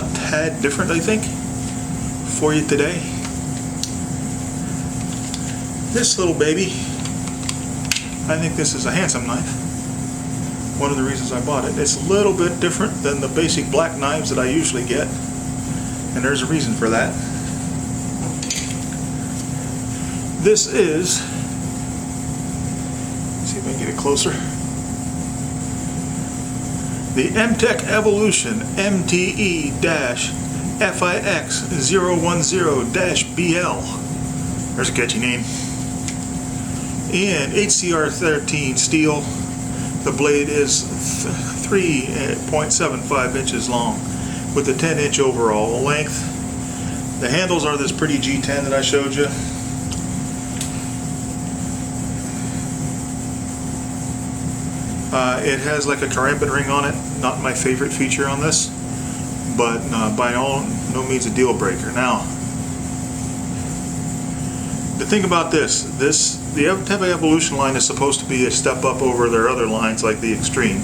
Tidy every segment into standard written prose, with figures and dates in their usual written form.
a tad different, I think, for you today. This little baby, I think this is a handsome knife. One of the reasons I bought it. It's a little bit different than the basic black knives that I usually get, and there's a reason for that. This is, let's see if I can get it closer, the Mtech Evolution MTE-FIX010-BL. There's a catchy name. In HCR13 steel. The blade is 3.75 inches long with a 10-inch overall length. The handles are this pretty G10 that I showed you. It has like a karambit ring on it. Not my favorite feature on this, but by no means a deal breaker. Now, the thing about the Mtech Evolution line is supposed to be a step up over their other lines like the Extreme,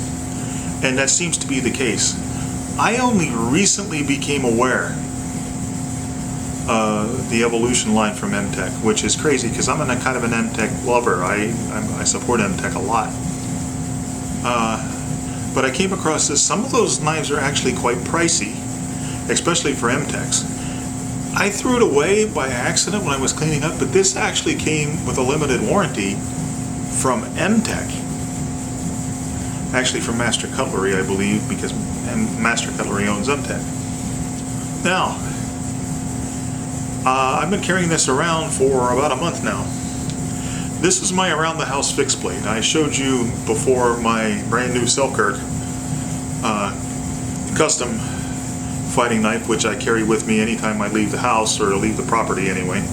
and that seems to be the case. I only recently became aware of the Evolution line from Mtech, which is crazy because I'm kind of an Mtech lover. I support Mtech a lot. But I came across this. Some of those knives are actually quite pricey, especially for Mtechs. I threw it away by accident when I was cleaning up, but this actually came with a limited warranty from Mtech. Actually from Master Cutlery, I believe, because Master Cutlery owns Mtech. Now, I've been carrying this around for about a month now. This is my around the house fixed blade. I showed you before my brand new Selkirk custom fighting knife, which I carry with me anytime I leave the house or leave the property anyway.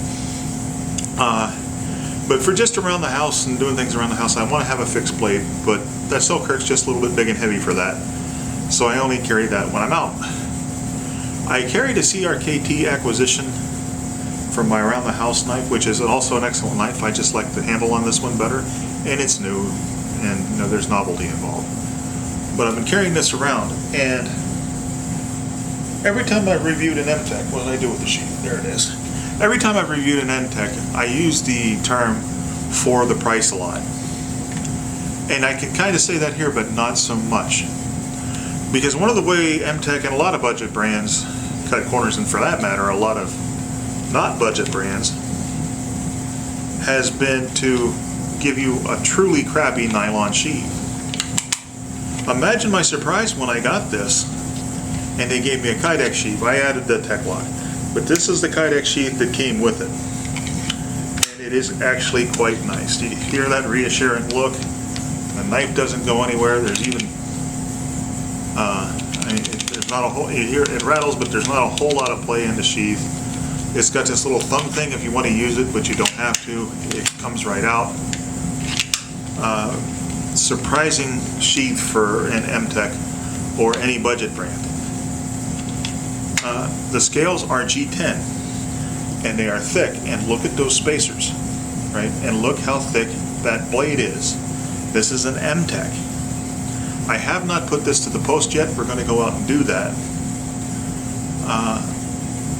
But for just around the house and doing things around the house, I want to have a fixed blade, but that Selkirk's just a little bit big and heavy for that. So I only carry that when I'm out. I carried a CRKT acquisition from my around the house knife, which is also an excellent knife. I just like the handle on this one better, and it's new, and there's novelty involved. But I've been carrying this around, and every time I've reviewed an Mtech, what did I do with the sheath? There it is. Every time I've reviewed an Mtech, I use the term for the price a lot. And I can kind of say that here, but not so much. Because one of the way Mtech and a lot of budget brands cut corners, and for that matter, a lot of not budget brands, has been to give you a truly crappy nylon sheath. Imagine my surprise when I got this and they gave me a Kydex sheath. I added the Tech Lock, but this is the Kydex sheath that came with it, and it is actually quite nice. Do you hear that reassuring look? The knife doesn't go anywhere. There's even there's not a whole, you hear it rattles, but there's not a whole lot of play in the sheath. It's got this little thumb thing if you want to use it, but you don't have to. It comes right out. Surprising sheath for an Mtech or any budget brand. The scales are G10, and they are thick, and look at those spacers, right? And look how thick that blade is. This is an Mtech. I have not put this to the post yet. We're going to go out and do that.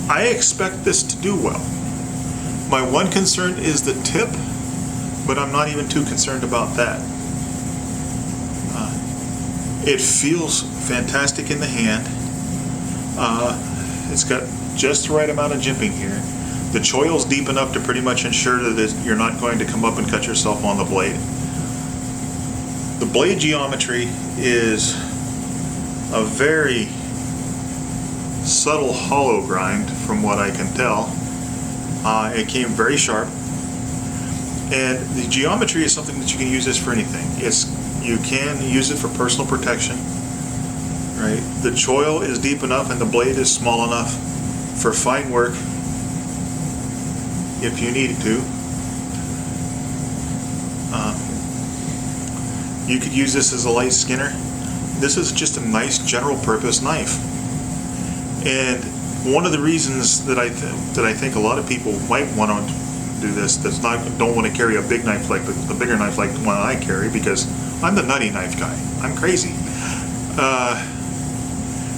I expect this to do well. My one concern is the tip, but I'm not even too concerned about that. It feels fantastic in the hand. It's got just the right amount of jimping here. The choil's deep enough to pretty much ensure that you're not going to come up and cut yourself on the blade. The blade geometry is a very subtle hollow grind from what I can tell. It came very sharp, and the geometry is something that you can use this for anything. You can use it for personal protection, right? The choil is deep enough and the blade is small enough for fine work if you needed to. You could use this as a light skinner. This is just a nice general purpose knife. And one of the reasons that I think a lot of people might want to do this, don't want to carry a big knife like the bigger knife like the one I carry, because I'm the nutty knife guy. I'm crazy.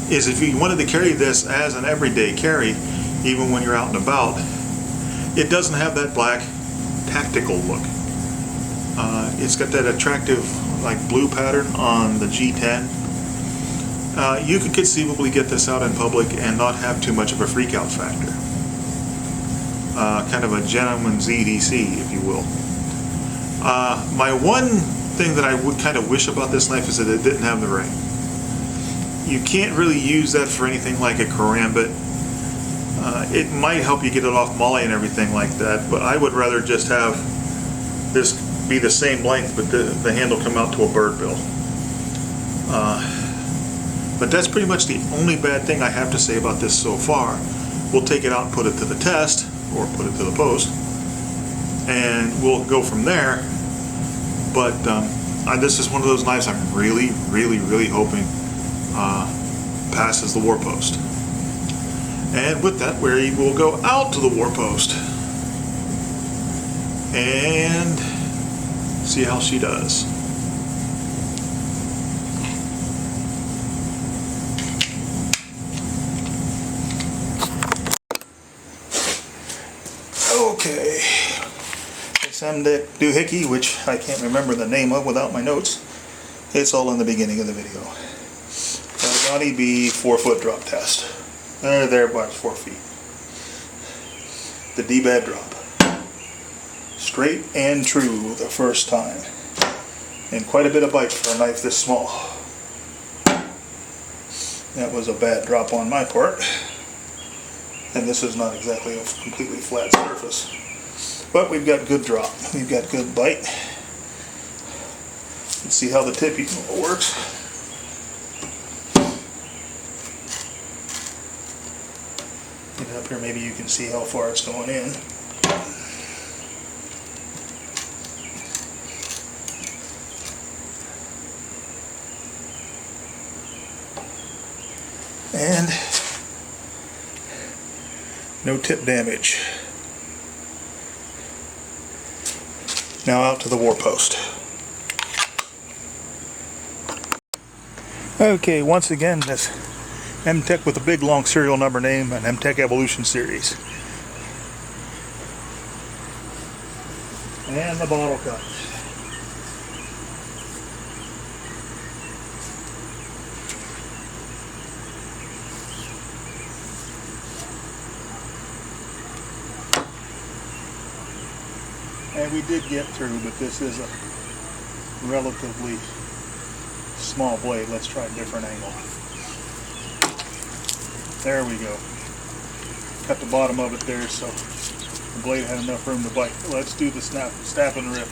is if you wanted to carry this as an everyday carry, even when you're out and about, it doesn't have that black tactical look. It's got that attractive like blue pattern on the G10. You could conceivably get this out in public and not have too much of a freakout factor. Kind of a gentleman's EDC, if you will. My one thing that I would kind of wish about this knife is that it didn't have the ring. You can't really use that for anything like a karambit. It might help you get it off molly and everything like that, but I would rather just have this be the same length, but the handle come out to a bird bill. But that's pretty much the only bad thing I have to say about this so far. We'll take it out and put it to the test, or put it to the post, and we'll go from there. But this is one of those knives I'm really hoping passes the war post. And with that, we will go out to the war post and see how she does. Okay, this Mtech doohickey, which I can't remember the name of without my notes. It's all in the beginning of the video. Johnny B 4-foot drop test. There about 4 feet. The D-bad drop. Straight and true the first time. And quite a bit of bite for a knife this small. That was a bad drop on my part. And this is not exactly a completely flat surface. But we've got good drop. We've got good bite. Let's see how the tip works. Get up here, maybe you can see how far it's going in. And no tip damage. Now out to the war post. Okay, once again, this Mtech with a big long serial number name, an Mtech Evolution series. And the bottle cut. And we did get through, but this is a relatively small blade. Let's try a different angle. There we go. Cut the bottom of it there so the blade had enough room to bite. Let's do the stab and rip.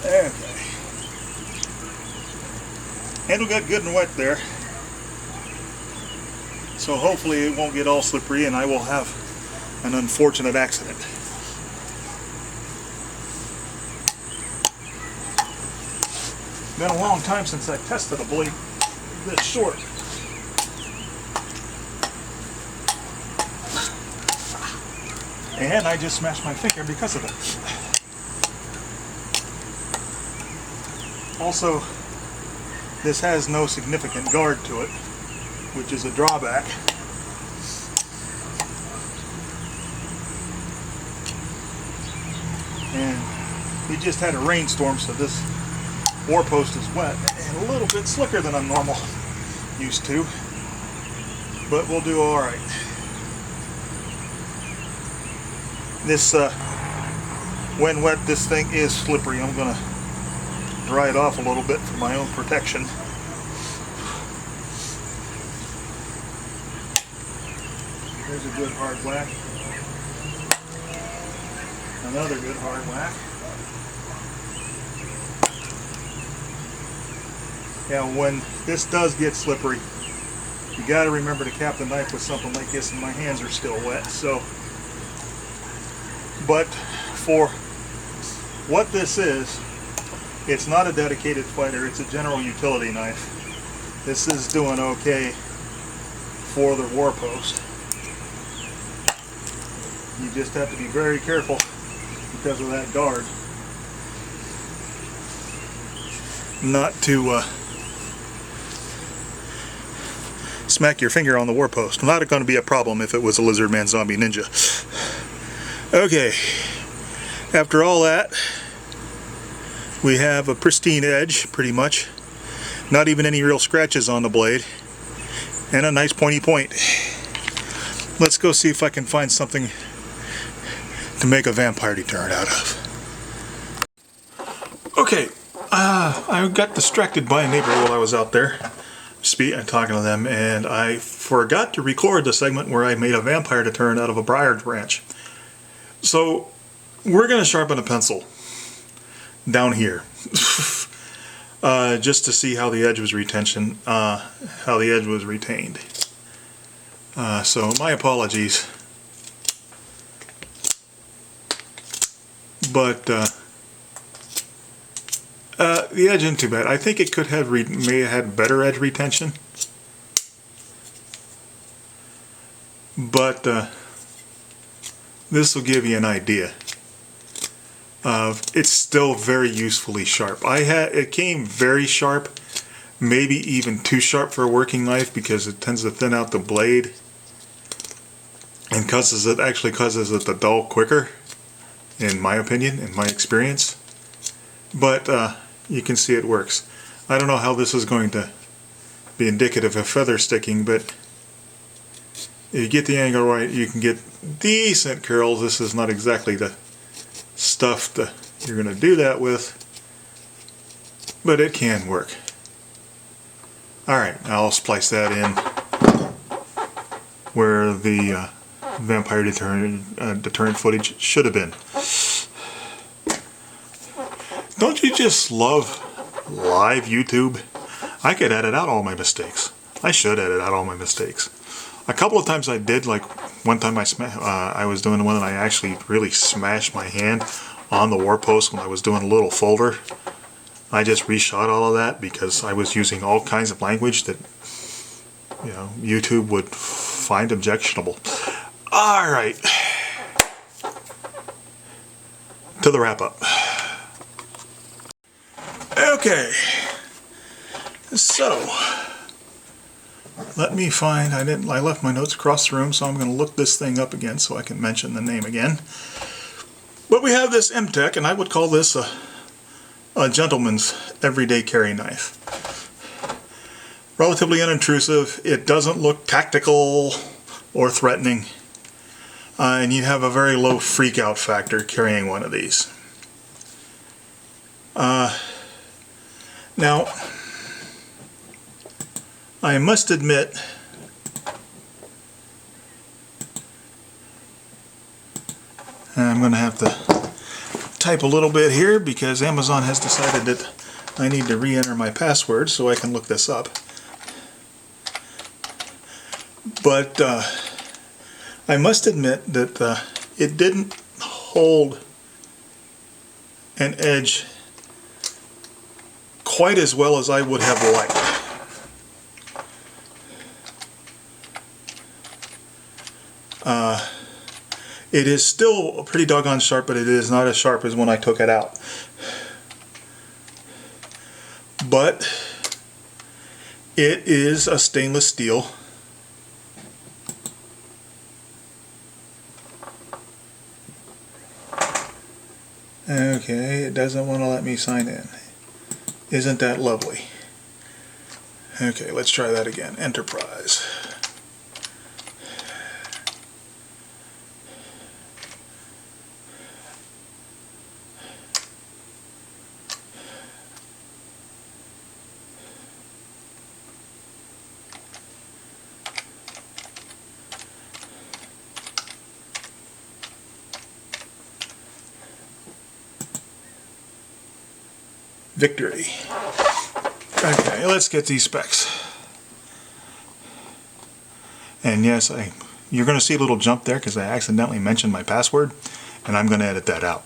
Okay. Handle got good and wet there. So hopefully it won't get all slippery and I will have an unfortunate accident. Been a long time since I tested a blade this short. And I just smashed my finger because of it. Also, this has no significant guard to it, which is a drawback. And we just had a rainstorm, so this war post is wet and a little bit slicker than I'm normal used to, but we'll do all right. This when wet, this thing is slippery. I'm gonna dry it off a little bit for my own protection. Here's a good hard whack. Another good hard whack. Now when this does get slippery, you got to remember to cap the knife with something like this, and my hands are still wet. So, but for what this is, it's not a dedicated fighter, it's a general utility knife. This is doing okay for the war post. You just have to be very careful because of that guard. not to smack your finger on the war post. Not going to be a problem if it was a Lizard Man Zombie Ninja. Okay, after all that, we have a pristine edge, pretty much. Not even any real scratches on the blade. And a nice pointy point. Let's go see if I can find something to make a vampire deterrent out of. Okay, I got distracted by a neighbor while I was out there talking to them, and I forgot to record the segment where I made a vampire deterrent out of a briar branch. So we're going to sharpen a pencil down here. Just to see how the edge was retained. So my apologies, but the edge isn't too bad. I think it could have may have had better edge retention, but this will give you an idea. It's still very usefully sharp. It came very sharp, maybe even too sharp for a working knife because it tends to thin out the blade and actually causes it to dull quicker, in my opinion, in my experience. But you can see it works. I don't know how this is going to be indicative of feather sticking, but if you get the angle right, you can get decent curls. This is not exactly the stuff that you're going to do that with, but it can work. Alright, I'll splice that in where the vampire deterrent footage should have been. Don't you just love live YouTube? I could edit out all my mistakes. I should edit out all my mistakes. A couple of times I did, like one time I was doing one and I actually really smashed my hand on the war post when I was doing a little folder. I just reshot all of that because I was using all kinds of language that, you know, YouTube would find objectionable. Alright, to the wrap up. Okay, so let me find, I left my notes across the room, so I'm going to look this thing up again so I can mention the name again. But we have this Mtech, and I would call this a gentleman's everyday carry knife. Relatively unintrusive. It doesn't look tactical or threatening. And you have a very low freak out factor carrying one of these. Now, I must admit, I'm going to have to type a little bit here because Amazon has decided that I need to re-enter my password so I can look this up. But I must admit that it didn't hold an edge quite as well as I would have liked. It is still pretty doggone sharp, but it is not as sharp as when I took it out. But it is a stainless steel. Okay, it doesn't want to let me sign in. Isn't that lovely? Okay, let's try that again. Enterprise. Victory. Okay, let's get these specs. And yes, you're going to see a little jump there because I accidentally mentioned my password, and I'm going to edit that out.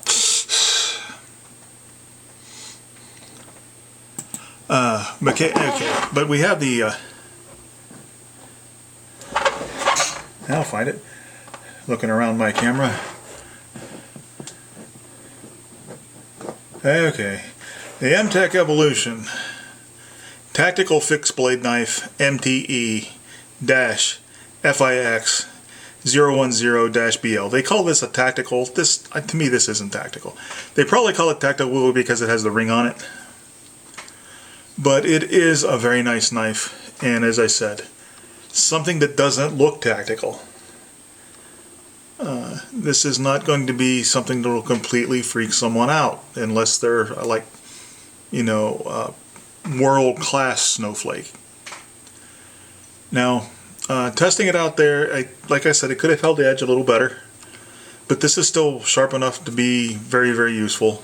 Okay, but we have the I'll find it. Looking around my camera. Okay. The Mtech Evolution Tactical Fixed Blade Knife MTE-FIX010-BL. They call this a tactical. To me, this isn't tactical. They probably call it tactical because it has the ring on it. But it is a very nice knife, and as I said, something that doesn't look tactical. This is not going to be something that will completely freak someone out unless they're like, you know, world-class snowflake. Now, testing it out there, like I said, it could have held the edge a little better, but this is still sharp enough to be very, very useful.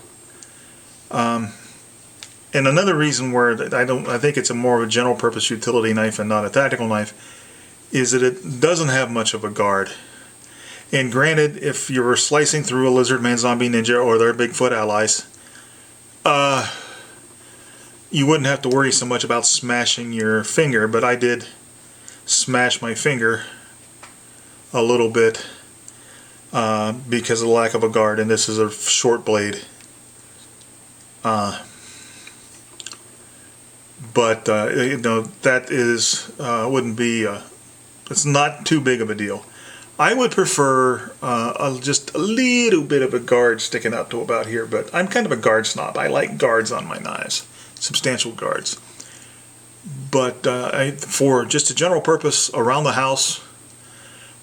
And another reason where I think it's a more of a general purpose utility knife and not a tactical knife is that it doesn't have much of a guard. And granted, if you were slicing through a lizard man, zombie ninja, or their Bigfoot allies, you wouldn't have to worry so much about smashing your finger, but I did smash my finger a little bit because of the lack of a guard, and this is a short blade. But you know, that is wouldn't be it's not too big of a deal. I would prefer just a little bit of a guard sticking out to about here, but I'm kind of a guard snob. I like guards on my knives, substantial guards. But for just a general purpose around the house,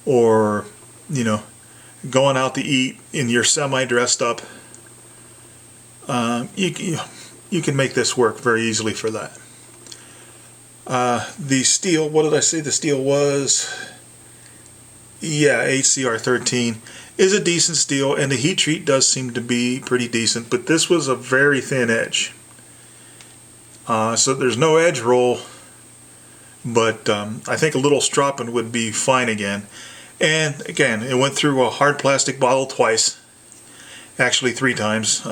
or you know, going out to eat and you're semi-dressed up, you can make this work very easily for that. The steel, what did I say the steel was? Yeah, HCR13 is a decent steel, and the heat treat does seem to be pretty decent, but this was a very thin edge. So there's no edge roll, but I think a little stropping would be fine again. And again, it went through a hard plastic bottle twice, actually 3 times.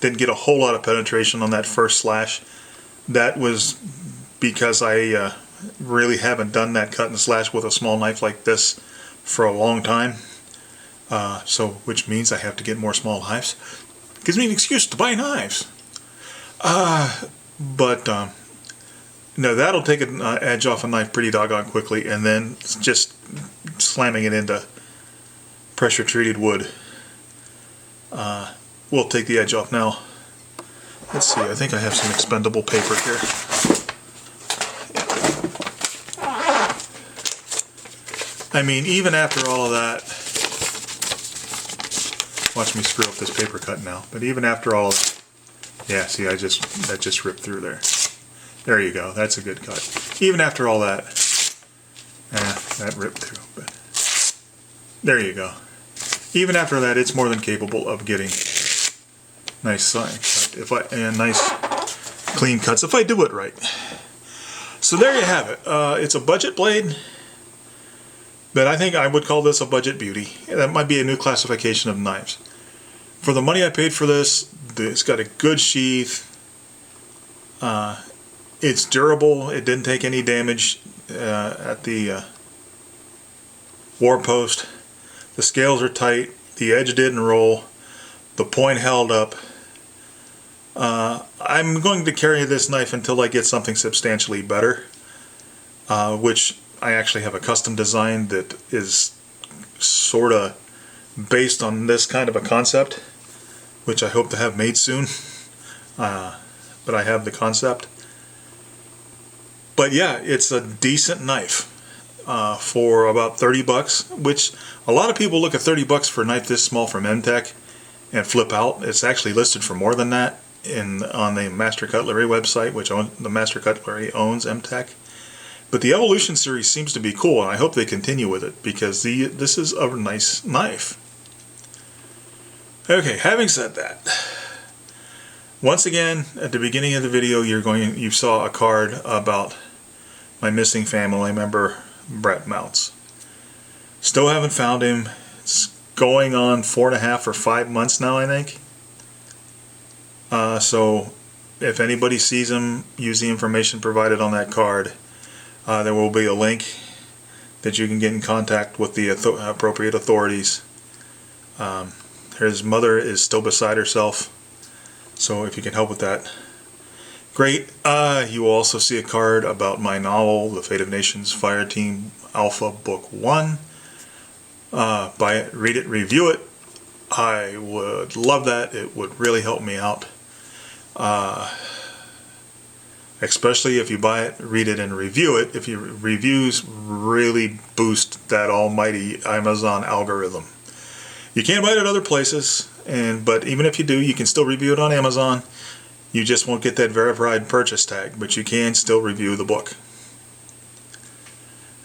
Didn't get a whole lot of penetration on that first slash. That was because I really haven't done that cut and slash with a small knife like this for a long time. Which means I have to get more small knives. Gives me an excuse to buy knives. No, that'll take an edge off a knife pretty doggone quickly, and then just slamming it into pressure treated wood will take the edge off. Now, let's see, I think I have some expendable paper here. I mean, even after all of that, watch me screw up this paper cut now, but even after all of that, yeah, see, that just ripped through there. There you go, that's a good cut. Even after all that, that ripped through, but there you go. Even after that, it's more than capable of getting nice cut, nice clean cuts if I do it right. So there you have it. It's a budget blade. But I think I would call this a budget beauty. That might be a new classification of knives. For the money I paid for this, it's got a good sheath. It's durable. It didn't take any damage at the war post. The scales are tight. The edge didn't roll. The point held up. I'm going to carry this knife until I get something substantially better, which I actually have a custom design that is sort of based on this kind of a concept, which I hope to have made soon. But I have the concept. But yeah, it's a decent knife for about 30 bucks, which a lot of people look at 30 bucks for a knife this small from Mtech and flip out. It's actually listed for more than that on the Master Cutlery website, which the Master Cutlery owns Mtech. But the Evolution series seems to be cool, and I hope they continue with it, because this is a nice knife. Okay, having said that, once again, at the beginning of the video, you saw a card about my missing family member, Brett Mounts. Still haven't found him. It's going on 4.5 or 5 months now, I think. So if anybody sees him, use the information provided on that card. There will be a link that you can get in contact with the appropriate authorities. His mother is still beside herself, so if you can help with that, Great. You will also see a card about my novel, The Fate of Nations Fireteam Alpha Book 1. Buy it, read it, review it. I would love that. It would really help me out. Especially if you buy it, read it, and review it. If your reviews really boost that almighty Amazon algorithm. You can buy it at other places, but even if you do, you can still review it on Amazon. You just won't get that verified purchase tag, but you can still review the book.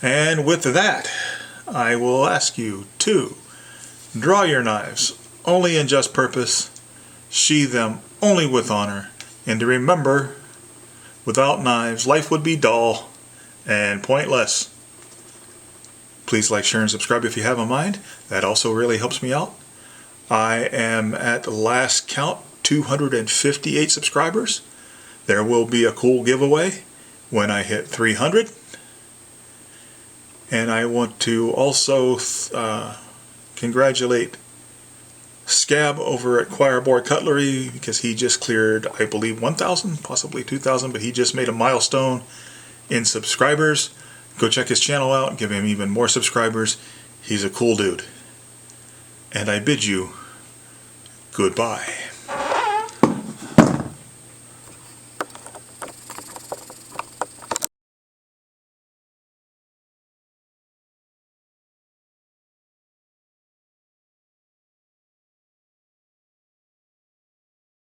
And with that, I will ask you to draw your knives only in just purpose, sheathe them only with honor, and to remember, without knives, life would be dull and pointless. Please like, share, and subscribe if you have a mind. That also really helps me out. I am at the last count 258 subscribers. There will be a cool giveaway when I hit 300. And I want to also congratulate Scab over at Choirboard Cutlery, because he just cleared, I believe, 1,000, possibly 2,000, but he just made a milestone in subscribers. Go check his channel out, give him even more subscribers. He's a cool dude. And I bid you goodbye.